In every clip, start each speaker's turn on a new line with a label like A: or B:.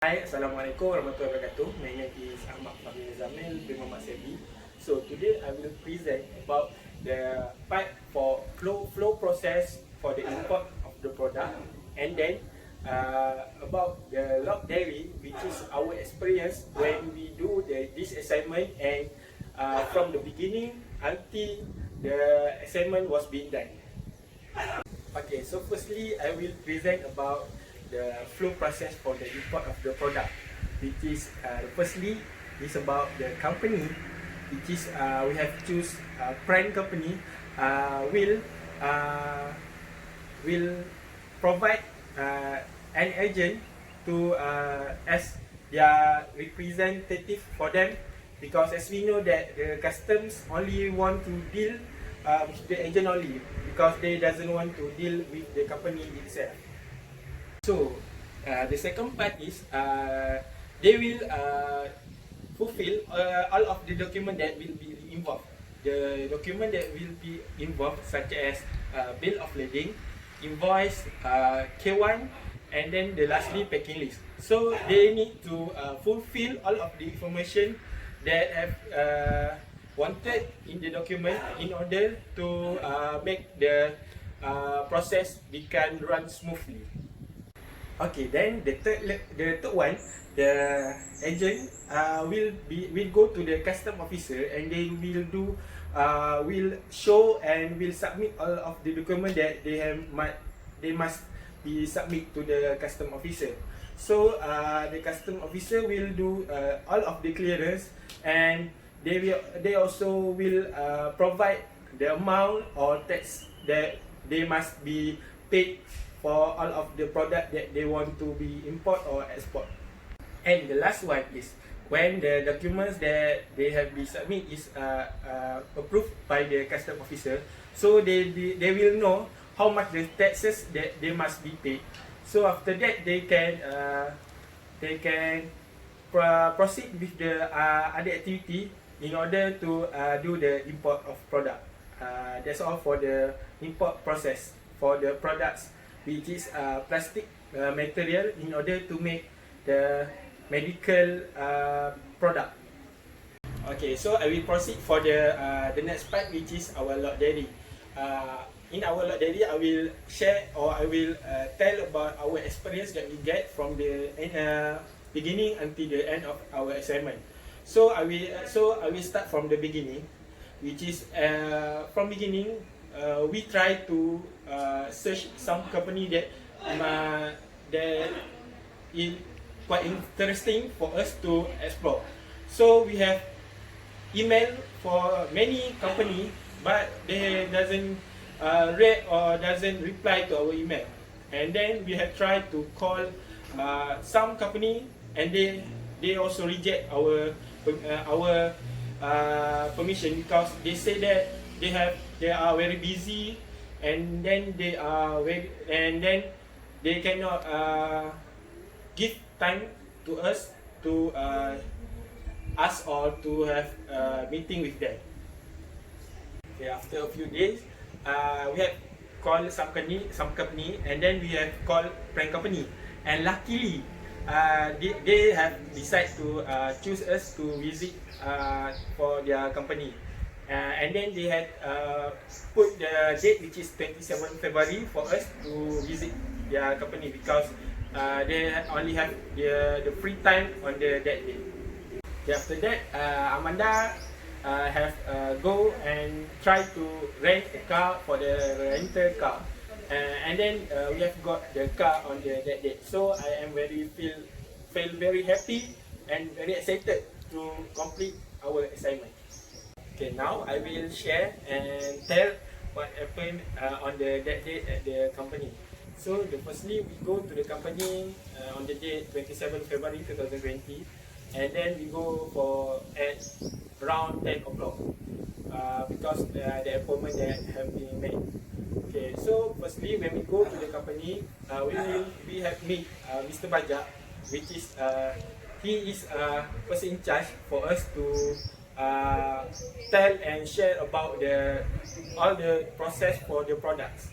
A: Hi, Assalamualaikum warahmatullahi wabarakatuh. My name is Ahmad Fahmi Muzammil bin Saidi. So today I will present about the part for flow process for the import of the product, and then about the log diary, which is our experience when we do this assignment, and from the beginning until the assignment was being done. Okay, so firstly, I will present about the flow process for the import of the product, which is firstly is about the company, which is we have choose brand company uh, will provide an agent to as their representative for them, because as we know that the customs only want to deal with the agent only, because they doesn't want to deal with the company itself. So the second part is they will fulfill all of the document that will be involved. The document that will be involved, such as bill of lading, invoice, K1, and then the lastly packing list. So they need to fulfill all of the information that have wanted in the document in order to make the process can run smoothly. Okay, then the third one, the agent will go to the custom officer, and they will show and will submit all of the document that they must be submit to the custom officer. So the custom officer will do all of the clearance, and they also will provide the amount or tax that they must be paid for all of the product that they want to be import or export. And the last one is when the documents that they have been submit is approved by the custom officer, so they will know how much the taxes that they must be paid. So after that they can proceed with the other activity in order to do the import of product. That's all for the import process for the products, which is plastic material in order to make the medical product. Okay, so I will proceed for the next part, which is our log diary. In our log diary, I will share, or I will tell about our experience that we get from the beginning until the end of our assignment. So I will start from the beginning, which is from beginning. We try to search some company that is quite interesting for us to explore. So we have email for many company, but they doesn't read or doesn't reply to our email. And then we have tried to call some company, and they also reject our permission, because they say that they are very busy, and then they cannot give time to us to ask or to have a meeting with them. Okay, after a few days, we have called some company, and then we have called prank company, and luckily they have decided to choose us to visit for their company. And then they had put the date, which is 27 February, for us to visit their company, because they only have the free time on that day. Okay, after that, Amanda have go and try to rent a car for the rental car, and then we have got the car on that date. So I am feel very happy and very excited to complete our assignment. Okay, now I will share and tell what happened on that date at the company. So firstly, we go to the company on the date 27 February 2020, and then we go for at around 10 o'clock because the appointment that have been made. Okay, so firstly, when we go to the company, we have meet Mr. Bajak, which is he is person in charge for us to tell and share about all the process for the products.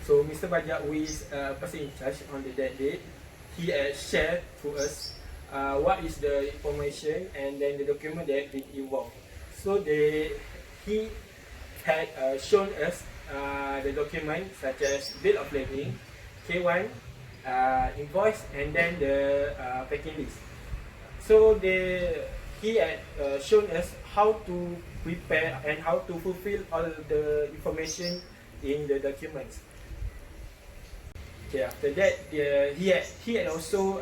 A: So Mr. Bajak, who is person in charge on that date, he shared to us what is the information and then the document that been involved. So he had shown us the document such as bill of lading, K1, invoice, and then the packing list. So he had shown us how to prepare and how to fulfill all the information in the documents. Okay, after that, he had also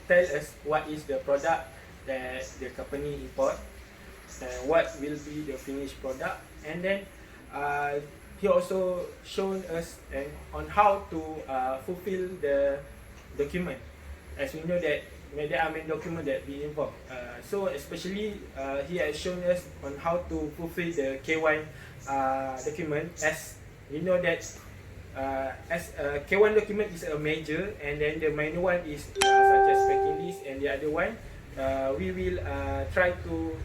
A: tell us what is the product that the company import and what will be the finished product, and then he also shown us on how to fulfill the document. As we know that there are many documents that be involved. So especially he has shown us on how to fulfill the K1 document. As we know that as K1 document is a major, and then the minor one is such as packing list, and the other one we will try to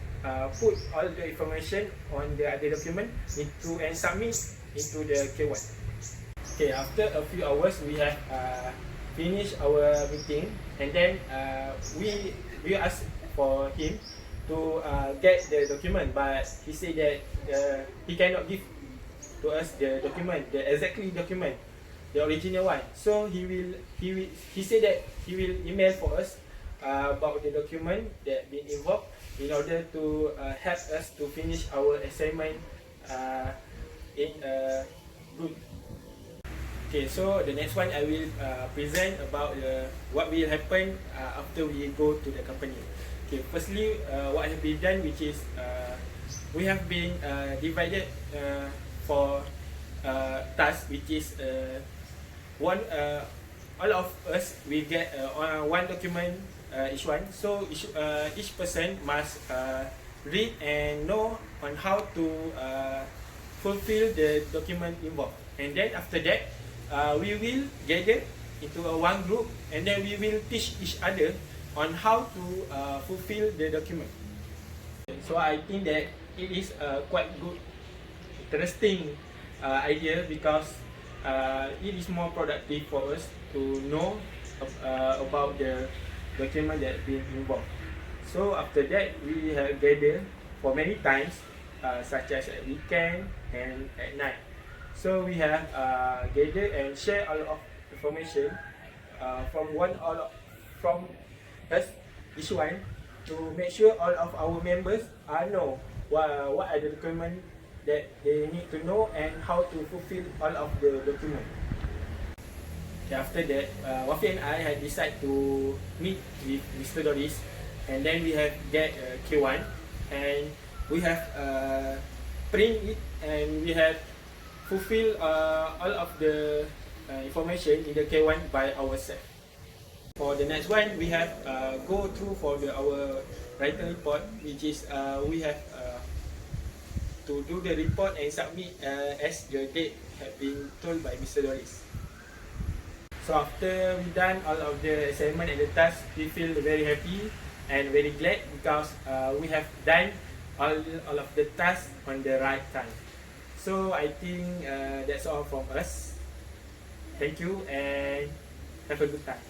A: put all the information on the other document into and submit into the K1. Okay, after a few hours we have finished our meeting, and then we asked for him to get the document, but he said that he cannot give to us the document, the exactly document, the original one. So he said that he will email for us about the document that been involved in order to help us to finish our assignment in good. Okay, so the next one I will present about what will happen after we go to the company. Okay, firstly, what has been done, which is we have been divided for tasks, which is one. All of us we get one document each one. So each person must read and know on how to fulfill the document involved, and then after that we will gather into one group, and then we will teach each other on how to fulfill the document. So I think that it is a quite good, interesting idea, because it is more productive for us to know about the document that been involved. So after that we have gathered for many times, such as at weekend and at night. So we have gathered and share all of information from us, each one, to make sure all of our members know what are the documents that they need to know and how to fulfill all of the document. After that, Wafi and I had decided to meet with Mr. Doris, and then we have get K1, and we have print it, and we have fulfill all of the information in the K1 by ourselves. For the next one, we have go through for our written report, which is we have to do the report and submit as the date have been told by Mr. Doris. So after we done all of the assignment and the task, we feel very happy and very glad, because we have done all of the tasks on the right time. So I think that's all from us. Thank you and have a good time.